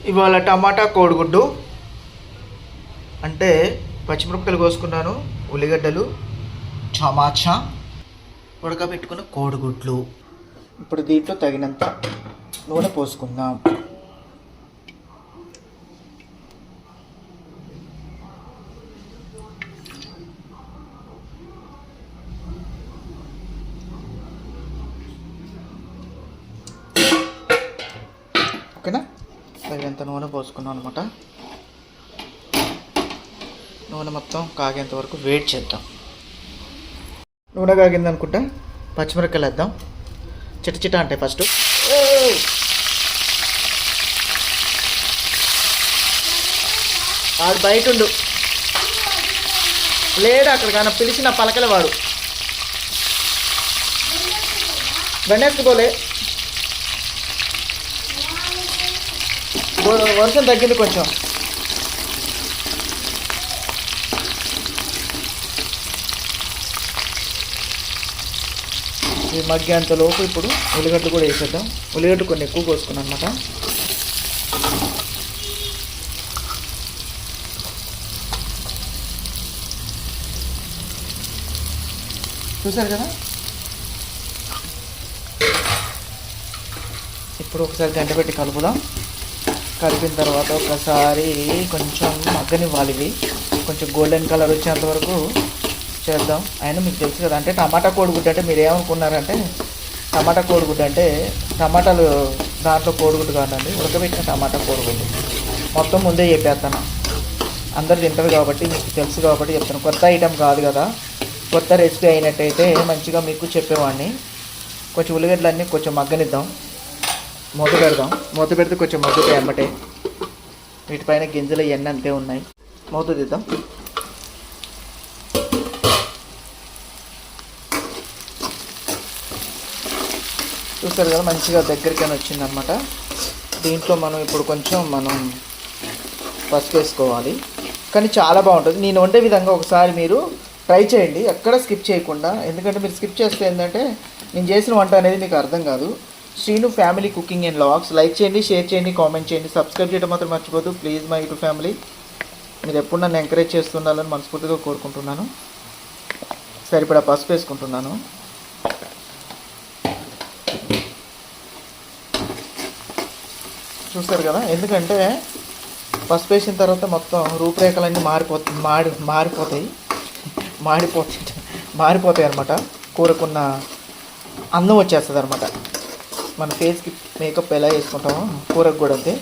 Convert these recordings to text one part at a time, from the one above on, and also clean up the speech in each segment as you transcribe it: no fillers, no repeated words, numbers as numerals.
ఇవాళ టమాటా కోడిగుడ్డు అంటే పచ్చిమిరపకాయలు కోసుకున్నాను, ఉల్లిగడ్డలు, టమాటా, ఉడకబెట్టుకున్న కోడిగుడ్లు. ఇప్పుడు దీంట్లో తగినంత నూనె పోసుకుందాం. ఓకేనా, తగినంత నూనె పోసుకున్నాం అనమాట. నూనె మొత్తం కాగేంత వరకు వెయిట్ చేద్దాం. నూనె కాగింది అనుకుంటా పచ్చిమిరపకాయలు వేద్దాం. చిట అంటే ఫస్ట్ వాడు బయట ఉండు, లేడు అక్కడ కానీ పిలిచిన పలకల వాడు బండేసుకోలే. వర్షం తగ్గింది కొంచెం. ఈ మగ్గేంతలోపు ఇప్పుడు ఉల్లిగడ్డలు కూడా వేసేద్దాం. ఉల్లిగడ్డ కొన్ని ఎక్కువ కోసుకున్నాను అనమాట. చూసారు కదా, ఇప్పుడు ఒకసారి గంట పెట్టి కలుపుదాం. కలిపిన తర్వాత ఒకసారి కొంచెం మగ్గనివ్వాలి. ఇవి కొంచెం గోల్డెన్ కలర్ వచ్చేంత వరకు చేద్దాం. అయినా మీకు తెలుసు కదా, అంటే టమాటా కోడిగుడ్డు అంటే మీరు ఏమనుకున్నారంటే టమాటా కోడిగుడ్డు అంటే టమాటాలు దాంట్లో కోడిగుడ్డు కాదండి, ఉడకబెట్టిన టమాటా కోడిగుడ్డు. మొత్తం ముందే చెప్పేస్తాను, అందరు తింటారు కాబట్టి మీకు తెలుసు కాబట్టి చెప్తాను. కొత్త ఐటెం కాదు కదా, కొత్త రెసిపీ అయినట్టయితే మంచిగా మీకు చెప్పేవాడిని. కొంచెం ఉల్లిగడ్డలన్నీ కొంచెం మగ్గనిద్దాం, మూత పెడదాం. మూత పెడితే కొంచెం మగ్గుతాయి అమ్మటే. వీటిపైన గింజలు ఇవన్నీ అంతే ఉన్నాయి. మూత తీద్దాం. చూస్తారు కదా, మంచిగా దగ్గరికైనా వచ్చిందనమాట. దీంట్లో మనం ఇప్పుడు కొంచెం పసుపు వేసుకోవాలి. కానీ చాలా బాగుంటుంది. నేను వండే విధంగా ఒకసారి మీరు ట్రై చేయండి, ఎక్కడ స్కిప్ చేయకుండా. ఎందుకంటే మీరు స్కిప్ చేస్తే ఏంటంటే నేను చేసిన వంట అనేది మీకు అర్థం కాదు. Srinu family cooking and vlogs like చేయండి, షేర్ చేయండి, కామెంట్ చేయండి, సబ్స్క్రైబ్ చేయడం మాత్రం మర్చిపోద్దు ప్లీజ్. మై యూట్యూబ్ ఫ్యామిలీ మీరు ఎప్పుడు నన్ను ఎంకరేజ్ చేస్తుండాలని మనస్ఫూర్తిగా కోరుకుంటున్నాను. సరిపడా పసుపు వేసుకుంటున్నాను. చూస్తారు కదా, ఎందుకంటే పసుపు వేసిన తర్వాత మొత్తం రూపురేఖలన్నీ మారిపోతాయి అనమాట. కూరకున్న అందం వచ్చేస్తుంది అనమాట. మన ఫేస్కి మేకప్ ఎలా వేసుకుంటామో కూరకు కూడా అంతే.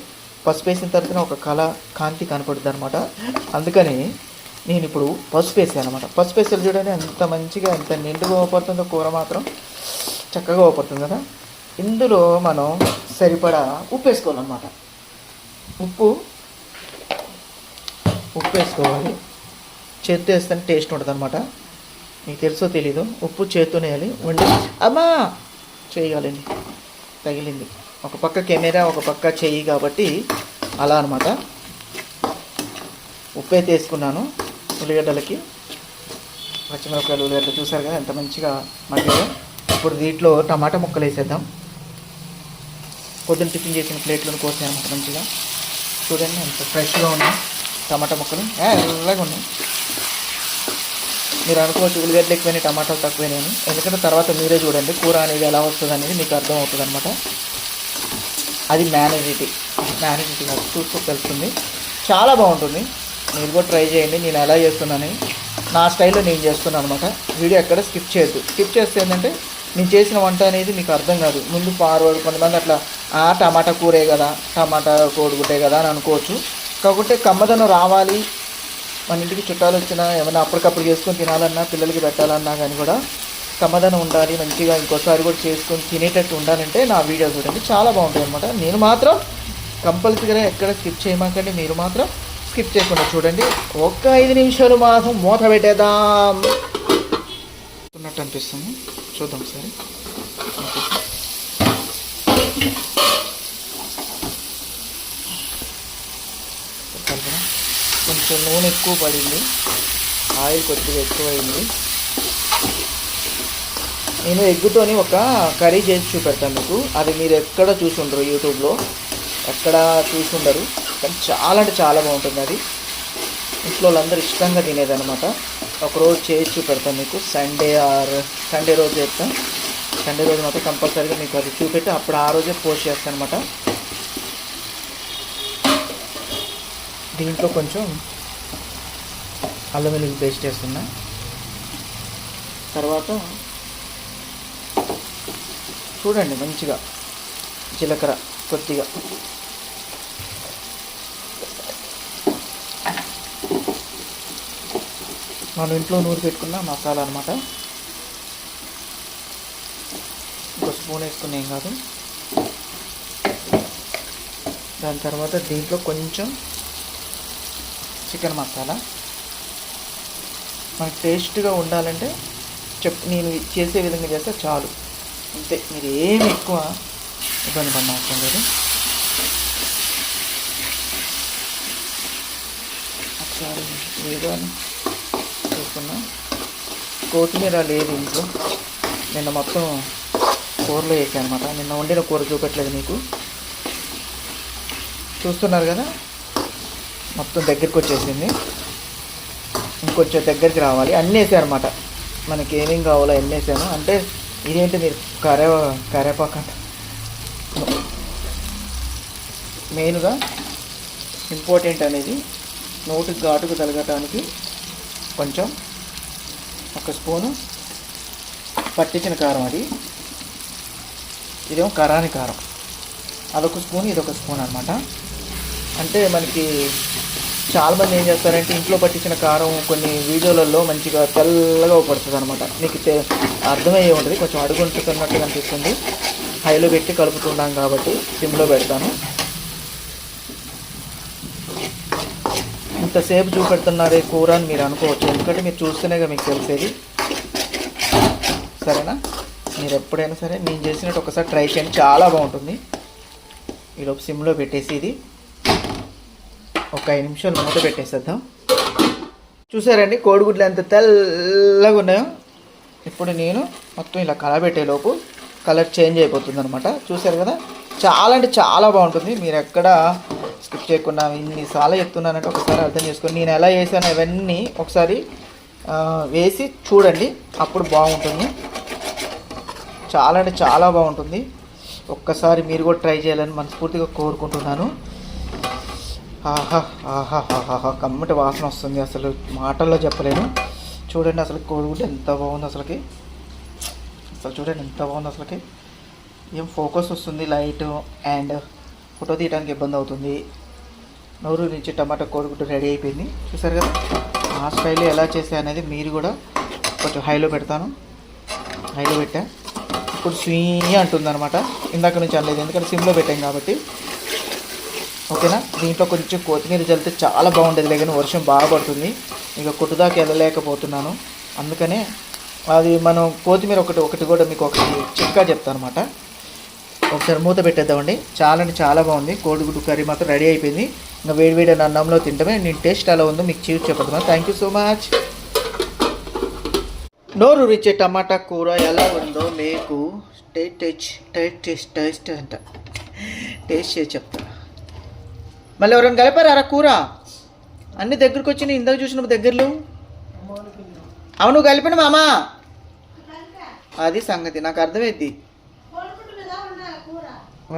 పసుపు వేసిన తర్వాత ఒక కాంతి కనపడుతుంది అనమాట. అందుకని నేను ఇప్పుడు పసుపు వేసాను అనమాట. పసుపు వేసాను చూడండి, ఎంత మంచిగా ఎంత నిండుగా అవపడుతుందో కూర, మాత్రం చక్కగా అవపడుతుంది కదా. ఇందులో మనం సరిపడా ఉప్పు వేసుకోవాలన్నమాట. ఉప్పు వేసుకోవాలి. చేత్తో వేస్తే టేస్ట్ ఉంటుంది అనమాట. మీకు తెలుసో తెలీదు, ఉప్పు చేత్తోనే వేయాలి. వండి అమ్మా చేయగలండి, తగిలింది. ఒక పక్క కెమెరా ఒక పక్క చెయ్యి కాబట్టి అలా అనమాట. ఉప్పు అయితే వేసుకున్నాను. ఉల్లిగడ్డలకి పచ్చిమిరపకాయలు ఉల్లిగడ్డలు చూసారు కదా ఎంత మంచిగా మగ్గిగా. ఇప్పుడు దీంట్లో టమాటా ముక్కలు వేసేద్దాం. పొద్దున్న టిఫిన్ చేసిన ప్లేట్లను కోసాను అనమాట. మంచిగా చూడండి ఎంత ఫ్రెష్గా ఉన్నాయి టమాటా ముక్కలు, ఎర్రగా ఉన్నాయి. మీరు అనుకోవచ్చు ఉల్లిగడ్డలు ఎక్కువైనా టమాటాలు తక్కువైనాయని. ఎందుకంటే తర్వాత మీరే చూడండి కూర అనేది ఎలా వస్తుంది అనేది మీకు అర్థం అవుతుంది అనమాట. అది మేనేజిటీ చూసుకో తెలుస్తుంది. చాలా బాగుంటుంది, మీరు కూడా ట్రై చేయండి. నేను ఎలా చేస్తున్నాను నా స్టైల్లో నేను చేస్తున్నాను అనమాట. వీడియో ఎక్కడ స్కిప్ చేయొద్దు. స్కిప్ చేస్తే ఏంటంటే నేను చేసిన వంట అనేది మీకు అర్థం కాదు. ముందు ఫార్వర్డ్ కొంతమంది అట్లా టమాటా కూరే కదా, టమాటా కోడిగుడ్డే కదా అని అనుకోవచ్చు. కాకపోతే కమ్మదనం రావాలి, మన ఇంటికి చుట్టాలు వచ్చినా ఏమైనా అప్పటికప్పుడు చేసుకొని తినాలన్నా పిల్లలకి పెట్టాలన్నా కానీ కూడా కమ్మదనం ఉండాలి. మంచిగా ఇంకోసారి కూడా చేసుకొని తినేటట్టు ఉండాలంటే నా వీడియో చూడండి, చాలా బాగుంటాయి అనమాట. నేను మాత్రం కంపల్సరీగా ఎక్కడ స్కిప్ చేయమాకండి, మీరు మాత్రం స్కిప్ చేయకుండా చూడండి. ఒక్క 5 నిమిషాలు మాత్రం మూత పెట్టేద్దాం ఉన్నట్టు అనిపిస్తుంది. చూద్దాం సరే. కొంచెం నూనె ఎక్కువ పడింది, ఆయిల్ కొద్దిగా ఎక్కువైంది. నేను ఎగ్గుతోని ఒక కర్రీ చేసి చూపెడతాను మీకు. అది మీరు ఎక్కడ చూసి ఉండరు యూట్యూబ్లో. ఎక్కడ చూసి ఉండరు, కానీ చాలా అంటే చాలా బాగుంటుంది. అది ఇంట్లో వాళ్ళందరూ ఇష్టంగా తినేదనమాట. ఒకరోజు చేసి చూపెడతాను మీకు, సండే రోజు చేస్తాను. సండే రోజు మాత్రం కంపల్సరీగా మీకు అది చూపెట్టి అప్పుడు ఆ రోజే పోస్ట్ చేస్తాను అనమాట. దీంట్లో కొంచెం అల్లం వెల్లుల్లి పేస్ట్ వేస్తున్నా. తర్వాత చూడండి మంచిగా జీలకర్ర కొద్దిగా, మనం ఇంట్లో నూరి పెట్టుకున్న మసాలా అనమాట. ఒక స్పూన్ వేసుకుని ఏం కాదు. దాని తర్వాత దీంట్లో కొంచెం చికెన్ మసాలా. మనకు టేస్ట్గా ఉండాలంటే నేను చేసే విధంగా చేస్తే చాలు, అంతే. మీరు ఏమి ఎక్కువ ఇబ్బంది పడిన అవసరం లేదు. ఒకసారి ఏదో చూసుకున్నా. కొత్తిమీర లేదు ఇంట్లో, నిన్న మొత్తం కూరలో వేసాను అనమాట. నిన్న వండిన కూర చూపెట్టలేదు మీకు, చూస్తున్నారు కదా. మొత్తం దగ్గరికి వచ్చేసింది, ఇంకొంచెం దగ్గరికి రావాలి. అన్నీ వేసాను అనమాట, మనకి ఏమేమి కావాలో అన్నీ వేసాను. అంటే ఇదేంటి మీరు కరేపాకు అంట. మెయిన్గా ఇంపార్టెంట్ అనేది నోటికి ఘాటుకు తలగటానికి కొంచెం ఒక స్పూను పట్టించిన కారం, అది ఇదేమో కరాని కారం, అదొక స్పూన్ ఇదొక స్పూన్ అనమాట. అంటే మనకి చాలామంది ఏం చేస్తారంటే ఇంట్లో పట్టించిన కారం కొన్ని వీడియోలలో మంచిగా తెల్లగా పడుతుంది అనమాట. మీకు అర్థమయ్యే ఉంటుంది, కొంచెం అడుగుంటున్నట్టుగా అనిపిస్తుంది. హైలో పెట్టి కలుపుతున్నాం కాబట్టి సిమ్లో పెడతాను. ఇంతసేపు చూపెడుతున్నారే కూర అని మీరు అనుకోవచ్చు, ఎందుకంటే మీరు చూస్తేనేగా మీకు తెలిసేది. సరేనా? మీరు ఎప్పుడైనా సరే నేను చేసినట్టు ఒకసారి ట్రై చేయండి, చాలా బాగుంటుంది. ఈలోపు సిమ్లో పెట్టేసి ఇది ఒక 5 నిమిషాలు మూత పెట్టేసేద్దాం. చూసారండి కోడిగుడ్లు ఎంత తెల్లగా ఉన్నాయో. ఇప్పుడు నేను మొత్తం ఇలా కలబెట్టేలోపు కలర్ చేంజ్ అయిపోతుంది అనమాట. చూసారు కదా, చాలా అంటే చాలా బాగుంటుంది. మీరు ఎక్కడ స్కిప్ చేయకుండా ఇన్నిసార్లు చెప్తున్నానంటే ఒకసారి అర్థం చేసుకొని నేను ఎలా వేసానో ఇవన్నీ ఒకసారి వేసి చూడండి, అప్పుడు బాగుంటుంది. చాలా అంటే చాలా బాగుంటుంది. ఒక్కసారి మీరు కూడా ట్రై చేయాలని మనస్ఫూర్తిగా కోరుకుంటున్నాను. ఆహా ఆహా ఆహా కమ్మటి వాసన వస్తుంది, అసలు మాటల్లో చెప్పలేను. చూడండి అసలు కోడిగుడ్డు ఎంత బాగుంది అసలుకి, అసలు చూడండి ఎంత బాగుంది అసలుకి. ఏం ఫోకస్ వస్తుంది లైట్, అండ్ ఫోటో తీయడానికి ఇబ్బంది అవుతుంది. నోరు నుంచి టమాటా కోడిగుడ్డు రెడీ అయిపోయింది. చూసారు కదా, ఆ స్టైల్లో ఎలా చేసా అనేది మీరు కూడా కొంచెం హైలో పెడతాను. హైలో పెట్టా, ఇప్పుడు స్వీయ అంటుంది అనమాట. ఇందాక నుంచి అనలేదు, ఎందుకంటే సిమ్లో పెట్టాం కాబట్టి. ఓకేనా? దీంట్లో కొంచెం కొత్తిమీర చల్లితే చాలా బాగుంటుంది, లేకపోతే వర్షం బాగా పడుతుంది. ఇక కొట్టుదాకా వెళ్ళలేకపోతున్నాను, అందుకనే అది మనం కొత్తిమీర ఒకటి కూడా మీకు ఒకటి చిట్కా చెప్తాను అనమాట. ఒకసారి మూత పెట్టేద్దామండి. చాలా అంటే చాలా బాగుంది. కోడిగుడ్డు కర్రీ మాత్రం రెడీ అయిపోయింది. ఇంకా వేడి అన్నంలో తింటమే. నేను టేస్ట్ ఎలా ఉందో మీకు చూసి చెప్పతున్నాను. Thank you so much. నోరు రుచే టమాటా కూర ఎలా ఉందో మీకు టేస్ట్ అంట టేస్ట్ చేసి చెప్తా. మళ్ళీ ఎవరైనా కలిపారా కూర? అన్ని దగ్గరికి వచ్చి ఇందాక చూసినప్పుడు దగ్గరలో. అవును కలిపిన మామా, అది సంగతి నాకు అర్థమైద్ది.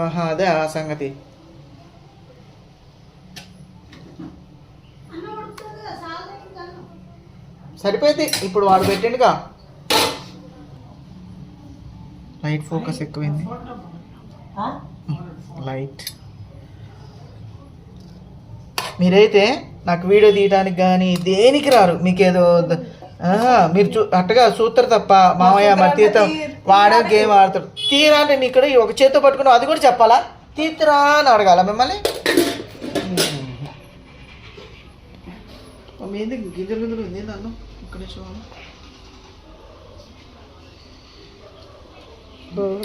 ఆహా అదే ఆ సంగతి. సరిపోయింది. ఇప్పుడు వాడు పెట్టిండుగా, లైట్ ఫోకస్ ఎక్కువైంది. లైట్ మీరైతే నాకు వీడియో తీయడానికి కానీ దేనికి రారు. మీకేదో మీరు అట్టగా చూస్తారు తప్ప మామయ్య మరి తీర్థం వాడే గేమ్ ఆడతాడు. తీరా అంటే నీ ఇక్కడ ఒక చేత్తో పట్టుకున్నావు, అది కూడా చెప్పాలా? తీర్థరా అని అడగాల మిమ్మల్ని. ఏంది గింజలు ఉంది నన్ను ఇక్కడ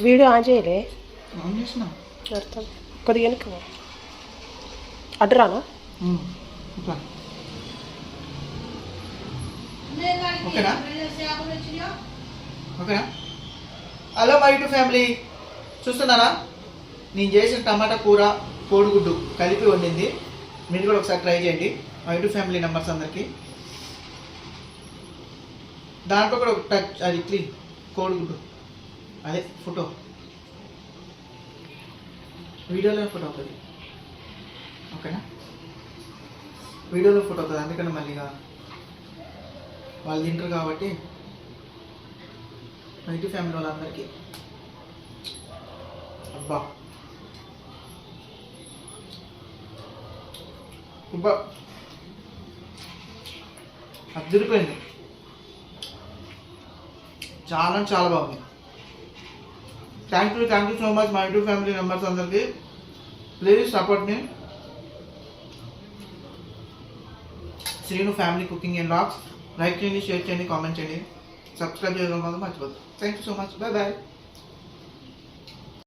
వీడియో ఆన్ చేయలే, ఆన్ చేసిన కొద్దిగా వెనక అడ్డు రాను. ఓకేనా? ఓకేనా? హలో మై యూట్యూబ్ ఫ్యామిలీ, చూస్తున్నారా నేను చేసిన టమాటా కూర కోడిగుడ్డు కలిపి వండింది. మీరు కూడా ఒకసారి ట్రై చేయండి. మా యూట్యూబ్ ఫ్యామిలీ మెంబర్స్ అందరికీ. దాంట్లో కూడా ఒక టచ్ అది క్లీన్ కోడిగుడ్డు అదే ఫోటో వీడియోలో ఫోటో అవుతుంది. ఓకేనా, వీడియోలో ఫోటో అవుతుంది. అందుకని మళ్ళీ వాళ్ళు తింటారు కాబట్టి మా యూట్యూబ్ ఫ్యామిలీ వాళ్ళందరికీ. అబ్బా అబ్బా అదిరిపోయింది. చాలా చాలా బాగుంది. థ్యాంక్ యూ సో మచ్ మా యూట్యూబ్ ఫ్యామిలీ మెంబర్స్ అందరికీ. ప్లీజ్ సపోర్ట్ మీ Srinu family cooking and vlogs. Like చేయండి, షేర్ చేయండి, కామెంట్ చేయండి, సబ్స్క్రైబ్ చేయడం మాత్రం మర్చిపోద్దు. Thank you so much. Bye bye.